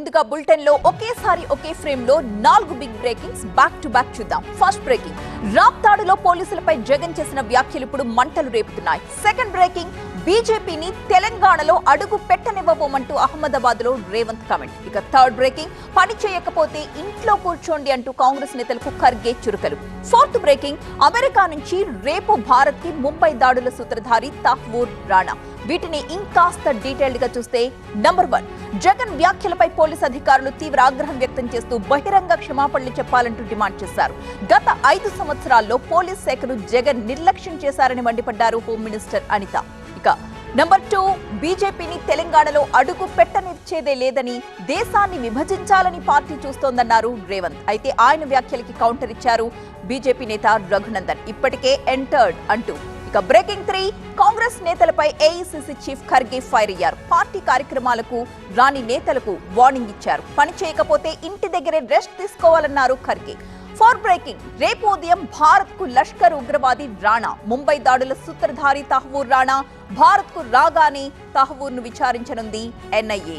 ముందుగా బులెటిన్ లో ఒకేసారి ఒకే ఫ్రేమ్ లో 4 big breakings back to back చూద్దాం. ఫస్ట్ బ్రేకింగ్, రాప్తాడులో పోలీసులపై జగన్ చేసిన వ్యాఖ్యలు ఇప్పుడు మంటలు రేపుతున్నాయి. సెకండ్ బ్రేకింగ్, బీజేపీని తెలంగాణలో అడుగు పెట్టనివ్వబోమంటూ అహ్మదాబాద్ లో రేవంత్ కామెంట్. ఇక థర్డ్ బ్రేకింగ్, పని చేయకపోతే ఇంట్లో కూర్చోండి అంటూ కాంగ్రెస్ నేతలకు ఖర్గే చురుకలు. ఫోర్త్ బ్రేకింగ్, అమెరికా నుంచి రేపు భారత్ కి ముంబై దాడుల సూత్రధారి తహ్వూర్ రాణా. వీటిని ఇంకాస్త డీటెయిల్డ్ గా చూస్తే, నంబర్ 1, జగన్ వ్యాఖ్యలపై పోలీసు అధికారులు తీవ్ర ఆగ్రహం వ్యక్తం చేస్తూ బహిరంగ క్షమాపణలు చెప్పాలంటూ డిమాండ్ చేశారు. గత 5 సంవత్సరాల్లో పోలీస్ శాఖను జగన్ నిర్లక్ష్యం చేశారని మండిపడ్డారు హోం మినిస్టర్ అనిత. ఇక నంబర్ 2, బీజేపీని తెలంగాణలో అడుగు పెట్టనిచ్చేదే లేదని, దేశాన్ని విభజించాలని పార్టీ చూస్తోందన్నారు రేవంత్. అయితే ఆయన వ్యాఖ్యలకి కౌంటర్ ఇచ్చారు బీజేపీ నేత రఘునందన్. ఇప్పటికే ఎంటర్డ్ అంటూ. ఇక బ్రేకింగ్ 3, కాంగ్రెస్ నేతలపై ఏఐసీసీ చీఫ్ ఖర్గే ఫైర్ అయ్యారు. పార్టీ కార్యక్రమాలకు రాని నేతలకు వార్నింగ్ ఇచ్చారు. పని చేయకపోతే ఇంటి దగ్గరే రెస్ట్ తీసుకోవాలన్నారు ఖర్గే. ఫోర్ బ్రేకింగ్, రేపు ఉదయం భారత్ కు లష్కర్ ఉగ్రవాది రాణా, ముంబై దాడుల సూత్రధారి తహ్వూర్ రాణా భారత్ కు రాగానే తహ్వూర్ ను విచారించనుంది ఎన్ఐఏ.